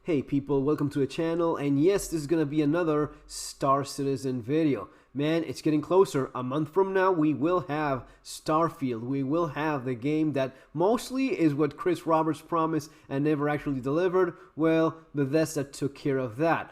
Hey people, welcome to the channel, and yes, this is gonna be another Star Citizen video. Man, it's getting closer. A month from now, we will have Starfield. We will have the game that mostly is what Chris Roberts promised and never actually delivered. Well, Bethesda took care of that.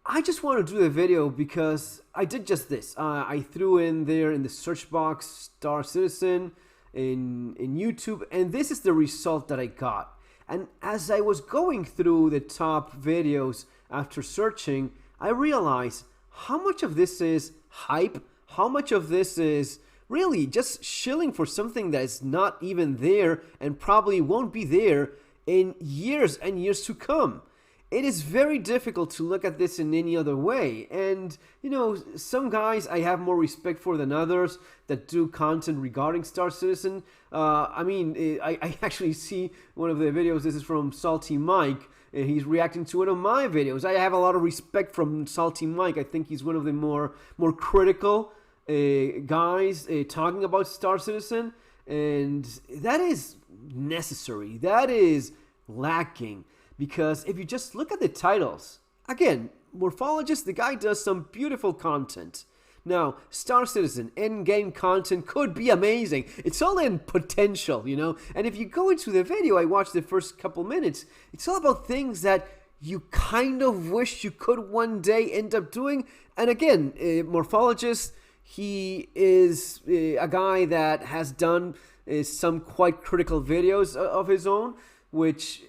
I just want to do the video because I did just this. I threw in there in the search box Star Citizen in YouTube, and this is the result that I got. And as I was going through the top videos after searching, I realized how much of this is hype, how much of this is really just shilling for something that is not even there and probably won't be there in years and years to come. It is very difficult to look at this in any other way. And, you know, some guys I have more respect for than others that do content regarding Star Citizen. I actually see one of the videos, this is from Salty Mike, and he's reacting to one of my videos. I have a lot of respect from Salty Mike. I think he's one of the more critical guys talking about Star Citizen. And that is necessary. That is lacking. Because if you just look at the titles, again, Morphologist, the guy does some beautiful content. Now, Star Citizen, in-game content could be amazing. It's all in potential, you know? And if you go into the video, I watched the first couple minutes, it's all about things that you kind of wish you could one day end up doing. And again, Morphologist, he is a guy that has done some quite critical videos of his own, which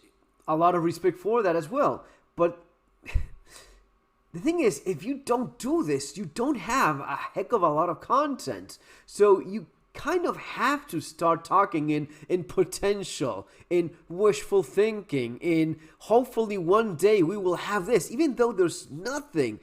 a lot of respect for that as well. But the thing is, if you don't do this, you don't have a heck of a lot of content. So you kind of have to start talking in potential, in wishful thinking, in hopefully one day we will have this, even though there's nothing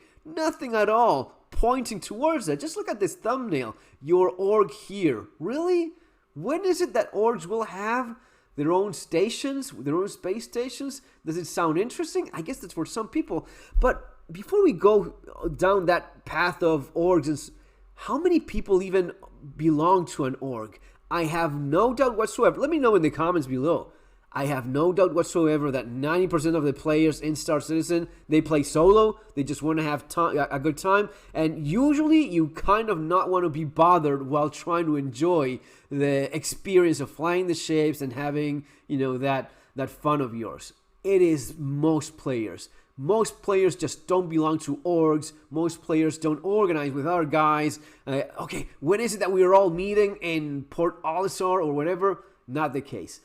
at all pointing towards that. Just look at this thumbnail, your org here. Really? When is it that orgs will have their own stations, their own space stations? Does it sound interesting? I guess that's for some people. But before we go down that path of orgs, how many people even belong to an org? I have no doubt whatsoever. Let me know in the comments below. I have no doubt whatsoever that 90% of the players in Star Citizen, they play solo. They just want to have a good time. And usually you kind of not want to be bothered while trying to enjoy the experience of flying the ships and having, you know, that fun of yours. It is most players. Most players just don't belong to orgs. Most players don't organize with our guys. Okay, when is it that we are all meeting in Port Olisar or whatever? Not the case.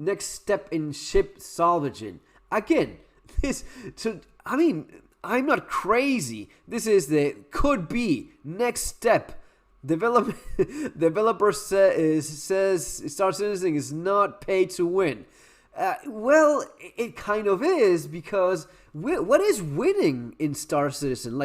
Next step in ship salvaging. Again, I'm not crazy. This is the could be next step. Developer says Star Citizen is not pay to win. Well, it kind of is, because what is winning in Star Citizen?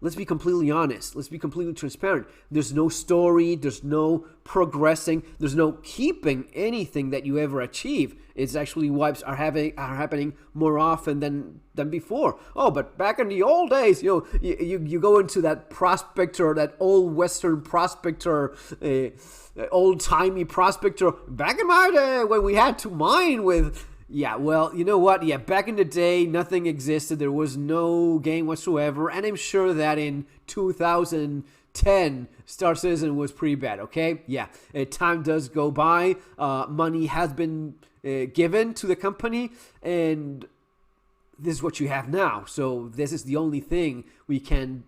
Let's be completely honest. Let's be completely transparent. There's no story. There's no progressing. There's no keeping anything that you ever achieve. It's actually wipes are happening more often than before. Oh, but back in the old days, you know, you go into that prospector, that old Western prospector, old-timey prospector. Back in my day, when we had to mine with. Yeah, well, you know what? Yeah, back in the day, nothing existed. There was no game whatsoever. And I'm sure that in 2010, Star Citizen was pretty bad, okay? Yeah, time does go by. Money has been given to the company. And this is what you have now. So this is the only thing we can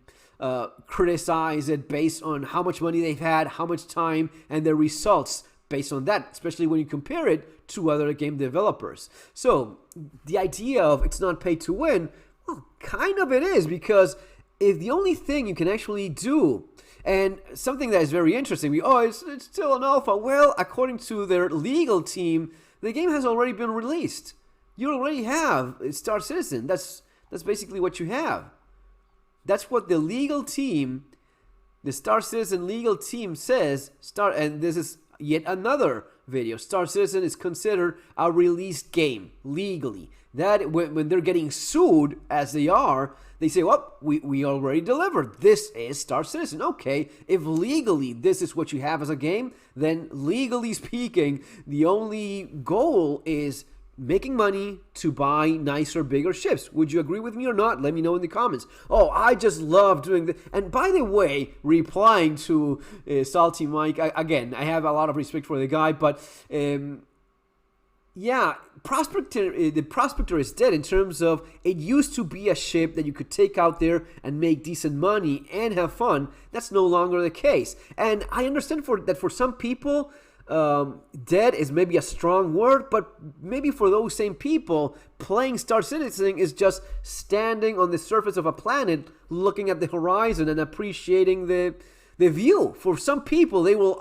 criticize it based on how much money they've had, how much time, and their results based on that, especially when you compare it to other game developers. So the idea of it's not pay to win, well, kind of it is, because if the only thing you can actually do, and something that is very interesting, it's still an alpha. Well, according to their legal team, the game has already been released. You already have Star Citizen. That's basically what you have. That's what the legal team, the Star Citizen legal team says. And this is yet another video. Star Citizen is considered a released game legally. That when they're getting sued, as they are, they say, well, we already delivered. This is Star Citizen. Okay, if legally this is what you have as a game, then legally speaking, the only goal is making money to buy nicer, bigger ships. Would you agree with me or not? Let me know in the comments. Oh, I just love doing this. And by the way, replying to Salty Mike, again, I have a lot of respect for the guy, but yeah, the Prospector is dead in terms of it used to be a ship that you could take out there and make decent money and have fun. That's no longer the case. And I understand that for some people, dead is maybe a strong word, but maybe for those same people, playing Star Citizen is just standing on the surface of a planet, looking at the horizon and appreciating the view. For some people, they will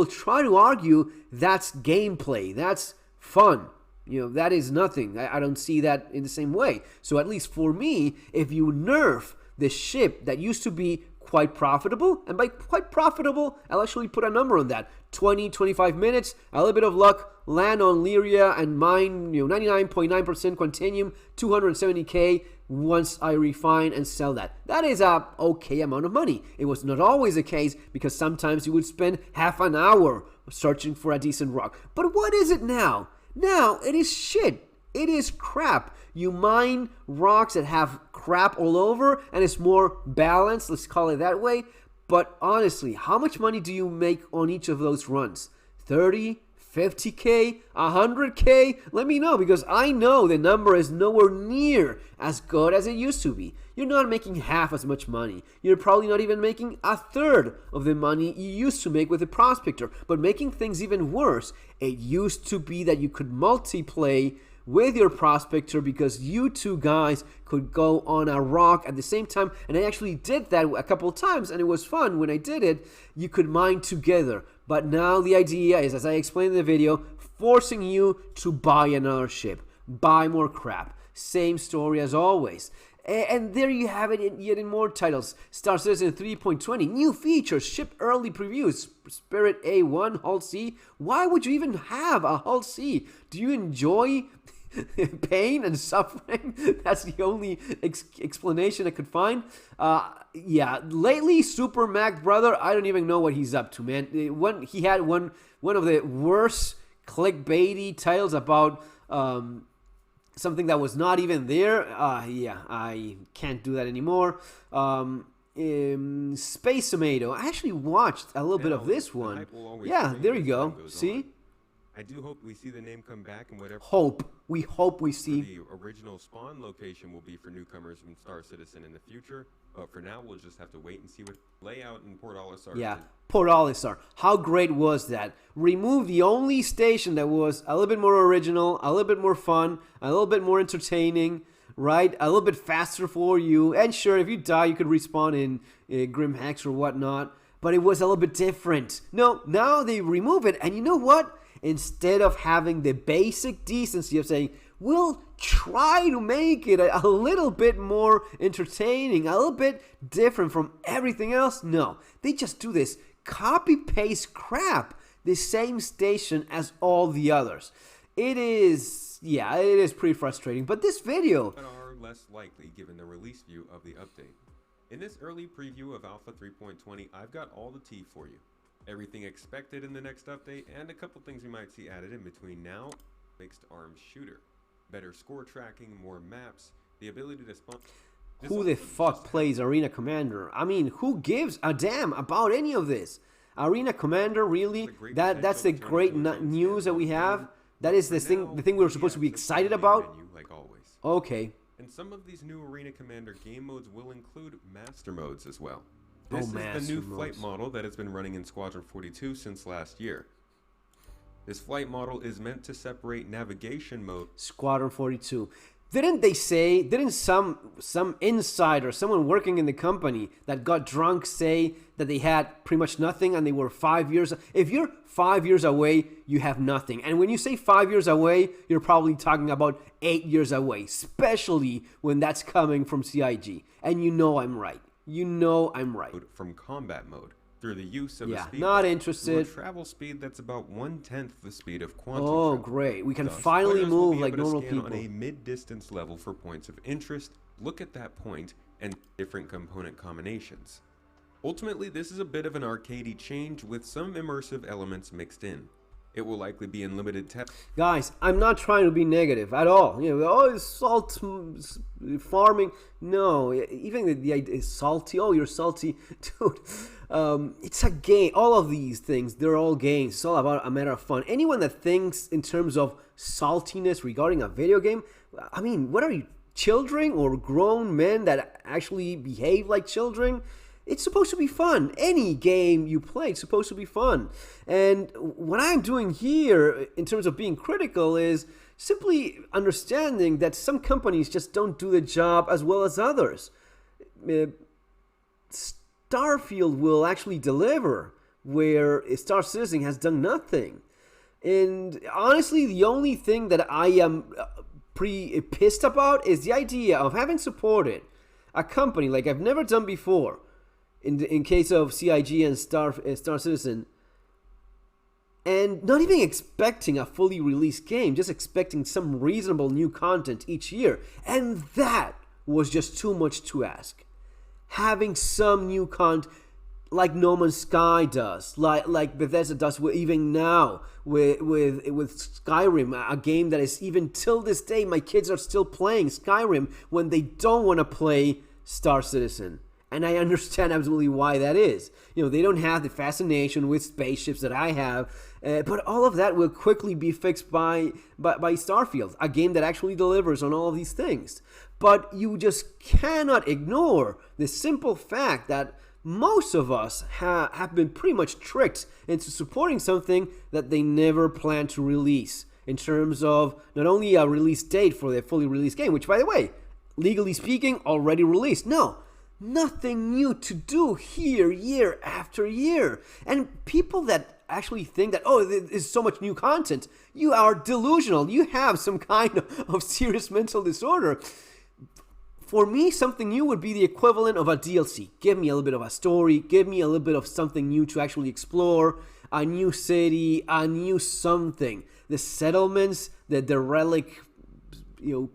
try to argue that's gameplay, that's fun. That is nothing. I don't see that in the same way. So at least for me, if you nerf the ship that used to be quite profitable, and by quite profitable, I'll actually put a number on that. 20, 25 minutes, a little bit of luck, land on Lyria and mine, 99.9% Quantinium, 270k once I refine and sell that. That is a okay amount of money. It was not always the case because sometimes you would spend half an hour searching for a decent rock. But what is it now? Now it is shit. It is crap. You mine rocks that have crap all over and it's more balanced, let's call it that way. But honestly, how much money do you make on each of those runs? 30, 50k, 100k? Let me know, because I know the number is nowhere near as good as it used to be. You're not making half as much money. You're probably not even making a third of the money you used to make with the Prospector. But making things even worse, it used to be that you could multiplay with your Prospector because you two guys could go on a rock at the same time. And I actually did that a couple of times and it was fun when I did it. You could mine together. But now the idea is, as I explained in the video, forcing you to buy another ship, buy more crap. Same story as always. And there you have it, yet in more titles. Star Citizen 3.20, new features, ship early previews, Spirit A1, Hull C. Why would you even have a Hull C? Do you enjoy pain and suffering? That's the only explanation I could find. Yeah, lately Super Mac Brother, I don't even know what he's up to, man. He had one of the worst clickbaity titles about something that was not even there. Yeah, I can't do that anymore. Space Tomato, I actually watched a little bit of this one. Yeah, there you go. See? I do hope we see the name come back and whatever. We hope we see. The original spawn location will be for newcomers from Star Citizen in the future. But for now, we'll just have to wait and see what layout in Port Olisar. Yeah, Port Olisar. How great was that? Remove the only station that was a little bit more original, a little bit more fun, a little bit more entertaining, right? A little bit faster for you. And sure, if you die, you could respawn in Grim Hex or whatnot. But it was a little bit different. No, now they remove it. And you know what? Instead of having the basic decency of saying, we'll try to make it a little bit more entertaining, a little bit different from everything else. No, they just do this copy-paste crap, the same station as all the others. It is pretty frustrating. But this video are less likely given the release view of the update. In this early preview of Alpha 3.20, I've got all the tea for you. Everything expected in the next update, and a couple things we might see added in between now. Mixed arms shooter, better score tracking, more maps, the ability to spawn. Who the fuck plays Arena Commander? I mean, who gives a damn about any of this? Arena Commander, really? That's the great news that we have? That is the thing we were supposed to be excited about? Like always. Okay. And some of these new Arena Commander game modes will include master modes as well. This is the new flight model that has been running in Squadron 42 since last year. This flight model is meant to separate navigation mode. Squadron 42. Didn't some insider, someone working in the company that got drunk say that they had pretty much nothing and they were 5 years? If you're 5 years away, you have nothing. And when you say 5 years away, you're probably talking about 8 years away, especially when that's coming from CIG. And you know I'm right. You know I'm right. From combat mode through the use of a speed not interested. Travel speed that's about 1/10 the speed of quantum travel. travel. Great. We can finally move like normal people. On a mid-distance level for points of interest, look at that point and different component combinations. Ultimately, this is a bit of an arcadey change with some immersive elements mixed in. It will likely be in limited test. Guys, I'm not trying to be negative at all. It's salt farming. No, even the idea is salty. Oh, you're salty, dude. It's a game. All of these things, they're all games. It's all about a matter of fun. Anyone that thinks in terms of saltiness regarding a video game, I mean, what are you, children or grown men that actually behave like children? It's supposed to be fun. Any game you play is supposed to be fun. And what I'm doing here in terms of being critical is simply understanding that some companies just don't do the job as well as others. Starfield will actually deliver where Star Citizen has done nothing. And honestly, the only thing that I am pretty pissed about is the idea of having supported a company like I've never done before. In case of CIG and Star Citizen, and not even expecting a fully released game, just expecting some reasonable new content each year, and that was just too much to ask. Having some new content, like No Man's Sky does, like Bethesda does, even now with Skyrim, a game that is even till this day, my kids are still playing Skyrim when they don't want to play Star Citizen. And I understand absolutely why that is. They don't have the fascination with spaceships that I have. But all of that will quickly be fixed by Starfield, a game that actually delivers on all of these things. But you just cannot ignore the simple fact that most of us have been pretty much tricked into supporting something that they never planned to release. In terms of not only a release date for the fully released game, which, by the way, legally speaking, already released. No. Nothing new to do here year after year. And people that actually think that, oh, there's so much new content, you are delusional. You have some kind of serious mental disorder. For me, something new would be the equivalent of a DLC. Give me a little bit of a story. Give me a little bit of something new to actually explore. A new city, a new something. The settlements, the relic,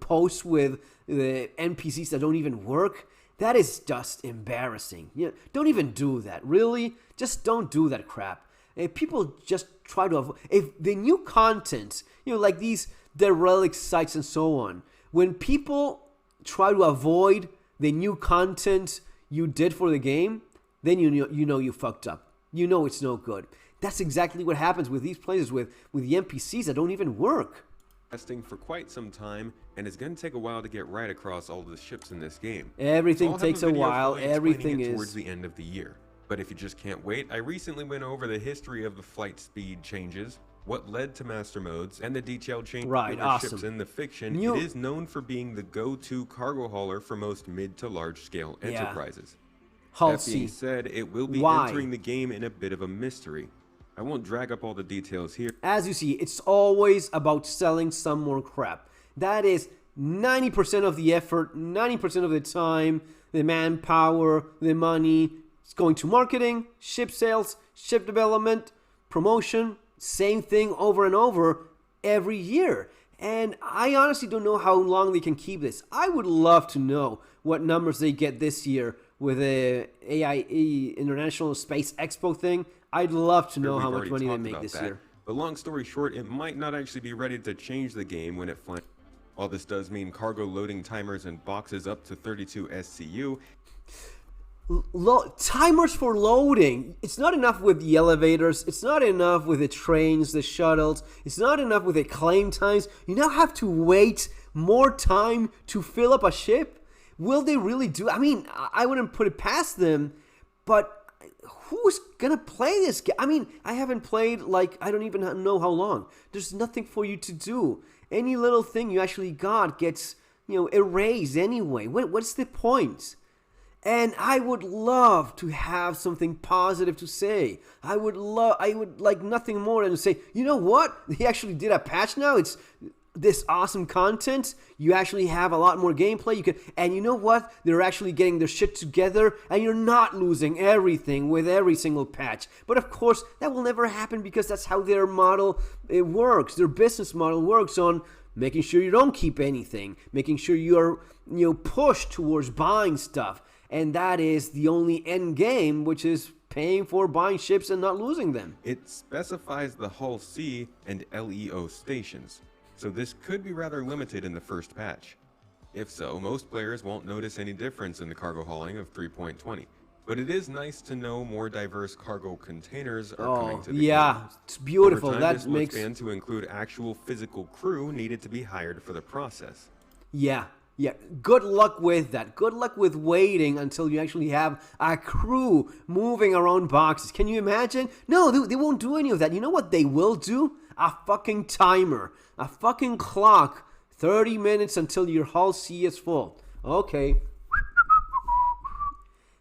posts with the NPCs that don't even work. That is just embarrassing. Don't even do that. Really? Just don't do that crap. If people just try to avoid... If the new content, like these derelict sites and so on, when people try to avoid the new content you did for the game, then you know you fucked up. You know it's no good. That's exactly what happens with these places with the NPCs that don't even work. Testing for quite some time, and it's going to take a while to get right across all the ships in this game. Everything takes a while. Everything is towards the end of the year. But if you just can't wait, I recently went over the history of the flight speed changes, what led to master modes, and the detailed changes to the ships in the fiction. It is known for being the go-to cargo hauler for most mid to large scale enterprises. That being said, it will be entering the game in a bit of a mystery. I won't drag up all the details here. As you see, it's always about selling some more crap. That is 90% of the effort, 90% of the time, the manpower, the money. It's going to marketing, ship sales, ship development, promotion. Same thing over and over every year. And I honestly don't know how long they can keep this. I would love to know what numbers they get this year with the AIE International Space Expo thing. I'd love to know how much money they make this year. But long story short, it might not actually be ready to change the game when it flies. All this does mean cargo loading timers and boxes up to 32 SCU. Timers for loading. It's not enough with the elevators. It's not enough with the trains, the shuttles. It's not enough with the claim times. You now have to wait more time to fill up a ship. Will they really do? I mean, I wouldn't put it past them, but who's gonna play this game? I mean, I haven't played, I don't even know how long. There's nothing for you to do. Any little thing you actually got gets, erased anyway. What's the point? And I would love to have something positive to say. I would like nothing more than to say, you know what? They actually did a patch now. It's this awesome content. You actually have a lot more gameplay. And you know what? They're actually getting their shit together, and you're not losing everything with every single patch. But of course, that will never happen because that's how their model works. Their business model works on making sure you don't keep anything, making sure you're pushed towards buying stuff. And that is the only end game, which is paying for buying ships and not losing them. It specifies the Hull C and LEO stations, so this could be rather limited in the first patch. If so, most players won't notice any difference in the cargo hauling of 3.20. But it is nice to know more diverse cargo containers are coming to the game. It's beautiful. Over time, That this will makes expand to include actual physical crew needed to be hired for the process. Yeah. Good luck with that. Good luck with waiting until you actually have a crew moving around boxes. Can you imagine? No, they won't do any of that. You know what they will do? A fucking timer. A fucking clock. 30 minutes until your Hull C is full. Okay.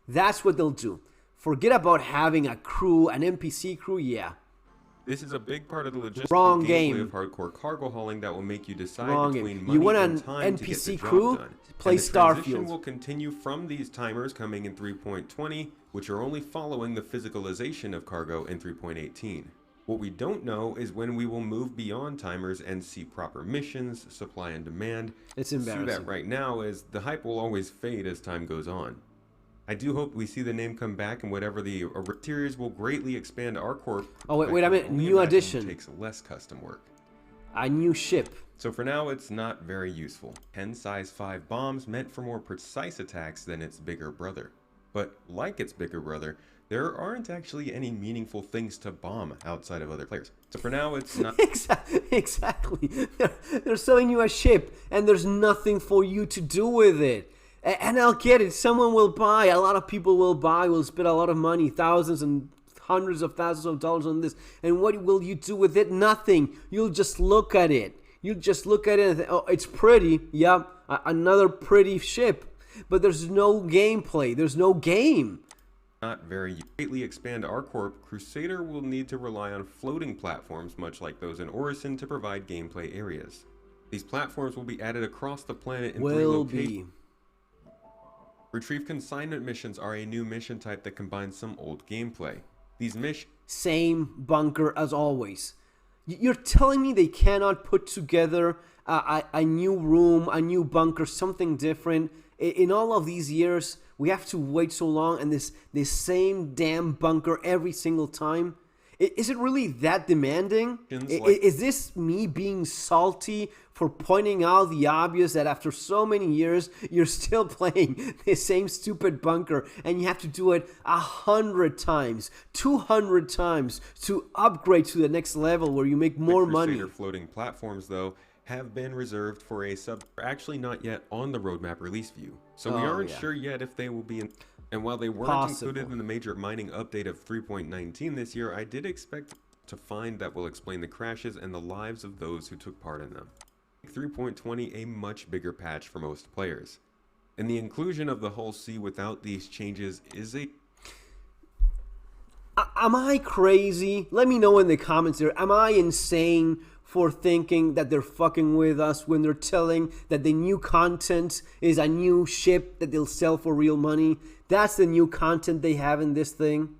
That's what they'll do. Forget about having a crew, an NPC crew, yeah. This is a big part of the logistical Wrong gameplay game. of hardcore cargo hauling that will make you decide Wrong between game. money You want and an time to get the NPC job crew? done. Play And the transition Starfield. will continue from these timers coming in 3.20, which are only following the physicalization of cargo in 3.18. What we don't know is when we will move beyond timers and see proper missions, supply and demand. It's embarrassing. See that right now is the hype will always fade as time goes on. I do hope we see the name come back, and whatever the series will greatly expand our core. Oh, wait a minute. New addition. Takes less custom work. A new ship. So for now, it's not very useful. 10 size 5 bombs meant for more precise attacks than its bigger brother. But like its bigger brother, there aren't actually any meaningful things to bomb outside of other players. So for now, it's not... Exactly. They're selling you a ship, and there's nothing for you to do with it. And I'll get it. Someone will buy. A lot of people will buy. Will spend a lot of money, thousands and hundreds of thousands of dollars on this. And what will you do with it? Nothing. You'll just look at it. You just look at it and think, oh, it's pretty. Yeah, another pretty ship. But there's no gameplay. There's no game. Not very greatly expand our corp, Crusader will need to rely on floating platforms, much like those in Orison, to provide gameplay areas. These platforms will be added across the planet in 3 locations. Retrieve consignment missions are a new mission type that combines some old gameplay. These missions... Same bunker as always. You're telling me they cannot put together a new room, a new bunker, something different? In all of these years, we have to wait so long and this same damn bunker every single time? Is it really that demanding? Is this me being salty for pointing out the obvious that after so many years, you're still playing the same stupid bunker and you have to do it 100 times, 200 times to upgrade to the next level where you make more money? Crusader floating platforms, though, have been reserved for a sub... actually not yet on the roadmap release view. So we aren't sure yet if they will be in... And while they weren't included in the major mining update of 3.19 this year, I did expect to find that will explain the crashes and the lives of those who took part in them. 3.20 a much bigger patch for most players. And the inclusion of the Hull C without these changes is a... Am I crazy? Let me know in the comments there. Am I insane for thinking that they're fucking with us when they're telling that the new content is a new ship that they'll sell for real money? That's the new content they have in this thing.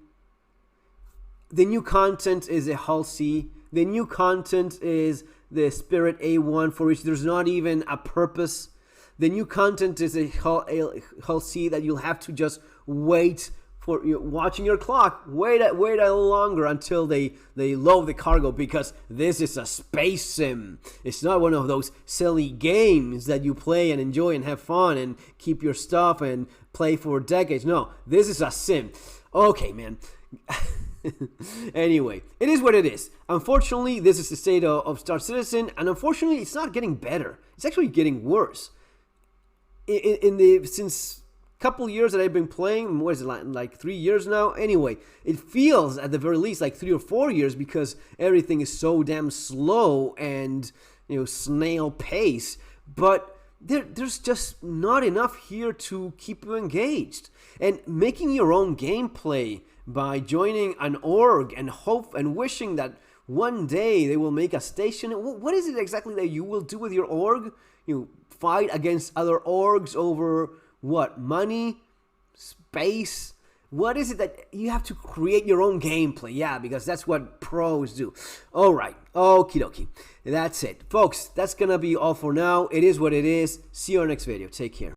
The new content is a Hull C. The new content is the Spirit A1 for which there's not even a purpose. The new content is a Hull C that you'll have to just wait for, watching your clock. Wait a little longer until they load the cargo, because this is a space sim. It's not one of those silly games that you play and enjoy and have fun and keep your stuff and play for decades. No, this is a sim. Okay, man. Anyway, it is what it is. Unfortunately, this is the state of Star Citizen, and unfortunately, it's not getting better. It's actually getting worse. Since couple years that I've been playing, what is it, like 3 years now? Anyway, it feels at the very least like 3 or 4 years, because everything is so damn slow and, snail pace. But there's just not enough here to keep you engaged. And making your own gameplay by joining an org and hope and wishing that one day they will make a station. What is it exactly that you will do with your org? You fight against other orgs over what? Money? Space? What is it that you have to create your own gameplay? Yeah, because that's what pros do. All right. Okie dokie. That's it. Folks, that's going to be all for now. It is what it is. See you on the next video. Take care.